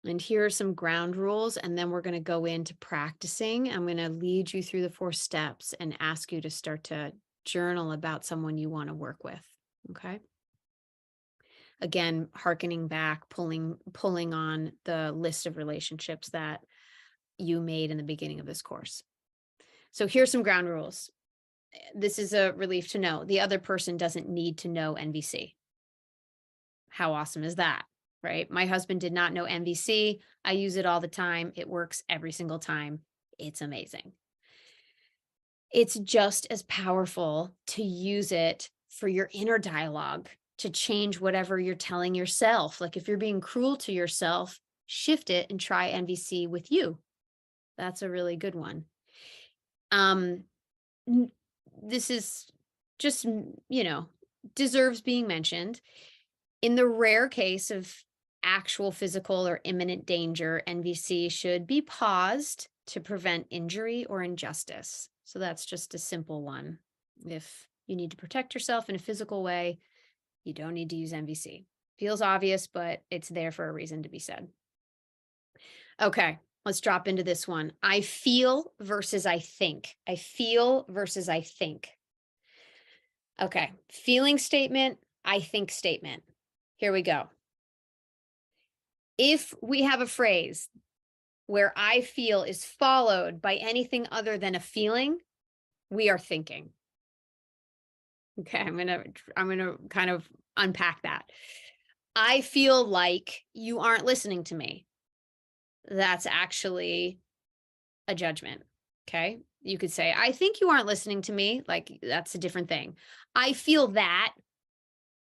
And here are some ground rules, and then we're going to go into practicing. I'm going to lead you through the 4 steps and ask you to start to journal about someone you want to work with. Okay. Again, hearkening back, pulling on the list of relationships that you made in the beginning of this course. So here's some ground rules. This is a relief to know. The other person doesn't need to know NVC. How awesome is that? Right? My husband did not know NVC. I use it all the time. It works every single time. It's amazing. It's just as powerful to use it for your inner dialogue, to change whatever you're telling yourself. Like if you're being cruel to yourself, shift it and try NVC with you. That's a really good one. This is just, deserves being mentioned. In the rare case of actual physical or imminent danger, NVC should be paused to prevent injury or injustice. So that's just a simple one. If you need to protect yourself in a physical way, you don't need to use NVC. Feels obvious, but it's there for a reason to be said. Okay, let's drop into this one. I feel versus I think. I feel versus I think. Okay, feeling statement, I think statement. Here we go. If we have a phrase where I feel is followed by anything other than a feeling, we are thinking. Okay, I'm gonna kind of unpack that. I feel like you aren't listening to me. That's actually a judgment. Okay, you could say, I think you aren't listening to me. Like that's a different thing. I feel that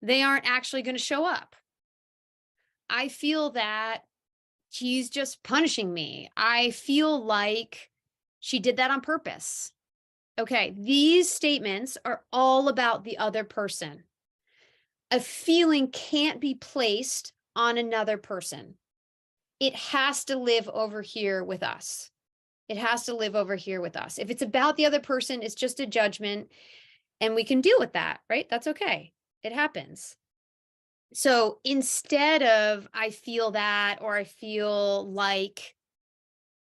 they aren't actually going to show up. I feel that he's just punishing me. I feel like she did that on purpose. Okay, these statements are all about the other person. A feeling can't be placed on another person. It has to live over here with us. It has to live over here with us. If it's about the other person, it's just a judgment, and we can deal with that, right? That's okay. It happens. So instead of I feel that, or I feel like,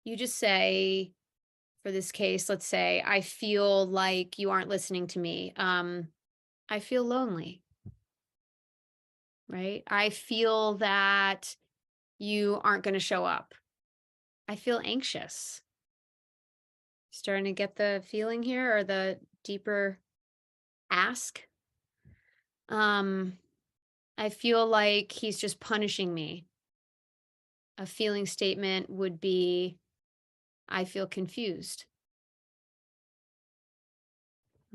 you just say, for this case, let's say, I feel like you aren't listening to me. I feel lonely, right? I feel that you aren't going to show up. I feel anxious. Starting to get the feeling here, or the deeper ask. I feel like he's just punishing me. A feeling statement would be, I feel confused.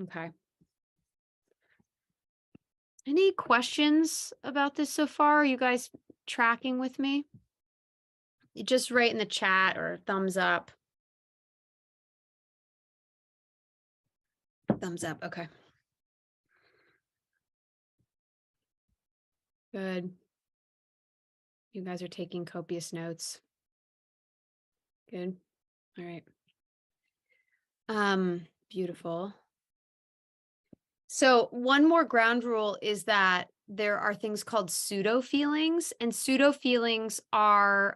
Okay. Any questions about this so far? Are you guys tracking with me? You just write in the chat or thumbs up. Thumbs up. Okay. Good. You guys are taking copious notes. Good. All right. Beautiful. So one more ground rule is that there are things called pseudo feelings, and pseudo feelings are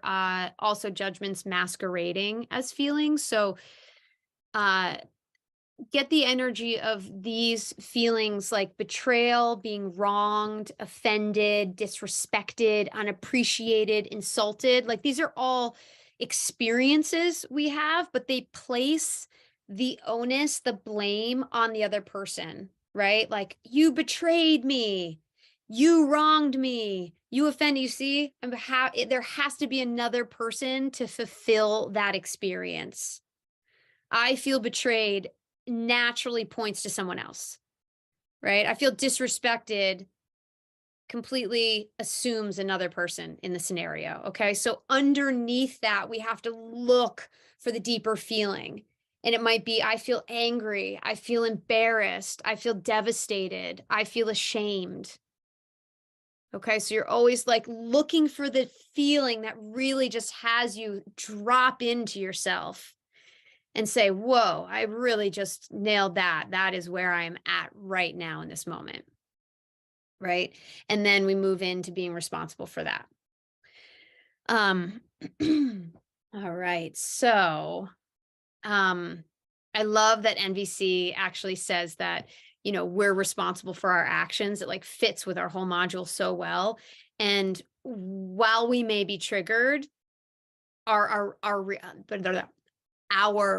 also judgments masquerading as feelings. So get the energy of these feelings like betrayal, being wronged, offended, disrespected, unappreciated, insulted. Like these are all experiences we have, but they place the onus, the blame on the other person, right? Like you betrayed me, you wronged me, you offended. You see, there has to be another person to fulfill that experience. I feel betrayed naturally points to someone else, right? I feel disrespected completely assumes another person in the scenario. Okay. So underneath that, we have to look for the deeper feeling. And it might be, I feel angry. I feel embarrassed. I feel devastated. I feel ashamed. Okay. So you're always like looking for the feeling that really just has you drop into yourself and say, whoa, I really just nailed that. That is where I am at right now in this moment. Right. And then we move into being responsible for that. All right. So, I love that NVC actually says that, we're responsible for our actions. It like fits with our whole module so well. And while we may be triggered, our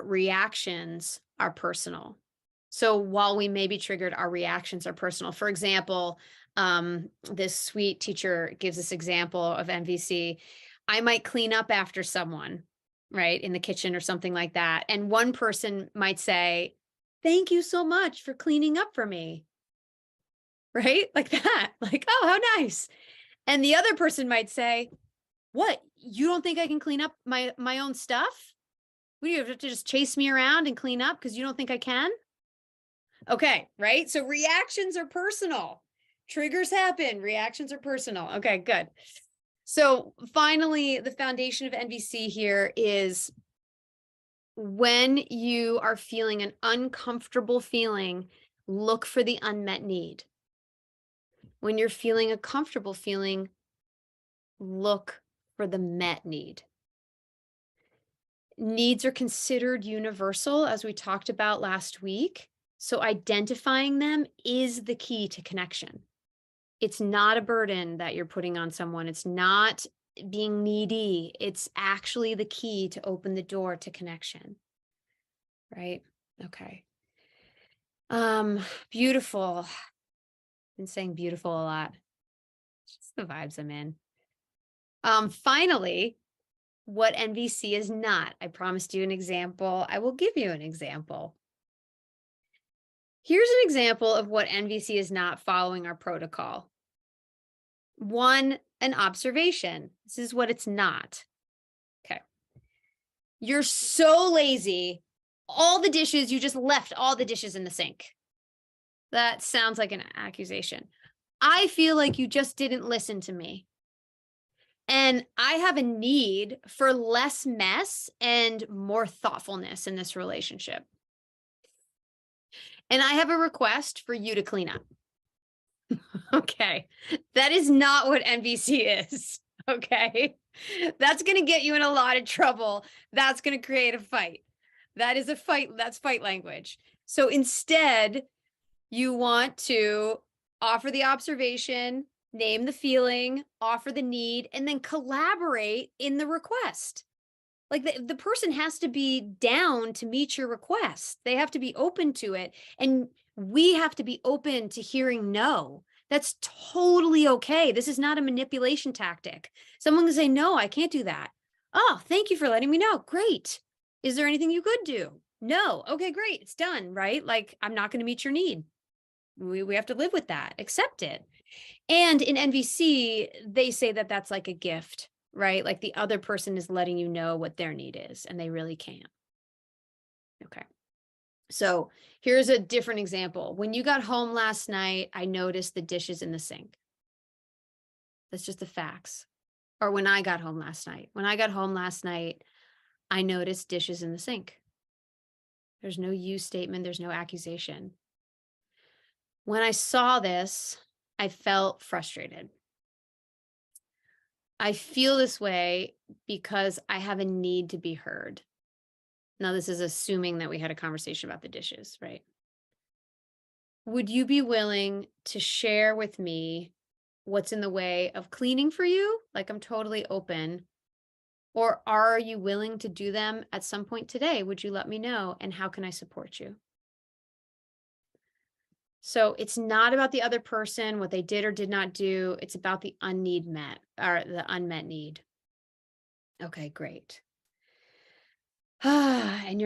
reactions are personal. So while we may be triggered, our reactions are personal. For example, this sweet teacher gives this example of NVC. I might clean up after someone, right, in the kitchen or something like that. And one person might say, "Thank you so much for cleaning up for me." Right? Like that. Like, "Oh, how nice." And the other person might say, "What? You don't think I can clean up my own stuff? What, do you have to just chase me around and clean up because you don't think I can?" Okay, right? So reactions are personal. Triggers happen, reactions are personal. Okay, good. So finally, the foundation of NVC here is when you are feeling an uncomfortable feeling, look for the unmet need. When you're feeling a comfortable feeling, look for the met need. Needs are considered universal, as we talked about last week. So identifying them is the key to connection. It's not a burden that you're putting on someone. It's not being needy. It's actually the key to open the door to connection. Right? Okay. Beautiful. Been saying beautiful a lot. Just the vibes I'm in. Finally, what NVC is not. I promised you an example. I will give you an example. Here's an example of what NVC is not following our protocol. One, an observation. This is what it's not. Okay. You're so lazy. All the dishes, you just left all the dishes in the sink. That sounds like an accusation. I feel like you just didn't listen to me. And I have a need for less mess and more thoughtfulness in this relationship. And I have a request for you to clean up. Okay. That is not what NVC is. Okay. That's going to get you in a lot of trouble. That's going to create a fight. That is a fight. That's fight language. So instead, you want to offer the observation, name the feeling, offer the need, and then collaborate in the request. Like the person has to be down to meet your request. They have to be open to it. And we have to be open to hearing no. That's totally okay. This is not a manipulation tactic. Someone can say, "No, I can't do that." "Oh, thank you for letting me know." Great. "Is there anything you could do?" "No." "Okay, great. It's done," right? Like, I'm not going to meet your need. We have to live with that, accept it. And in NVC, they say that that's like a gift, right? Like the other person is letting you know what their need is, and they really can't. Okay. So here's a different example. When you got home last night, I noticed the dishes in the sink. That's just the facts. Or when I got home last night. When I got home last night, I noticed dishes in the sink. There's no you statement, there's no accusation. When I saw this, I felt frustrated. I feel this way because I have a need to be heard. Now, this is assuming that we had a conversation about the dishes, right? Would you be willing to share with me what's in the way of cleaning for you? Like, I'm totally open. Or are you willing to do them at some point today? Would you let me know? And how can I support you? So it's not about the other person, what they did or did not do. It's about the the unmet need. Okay, great. And you're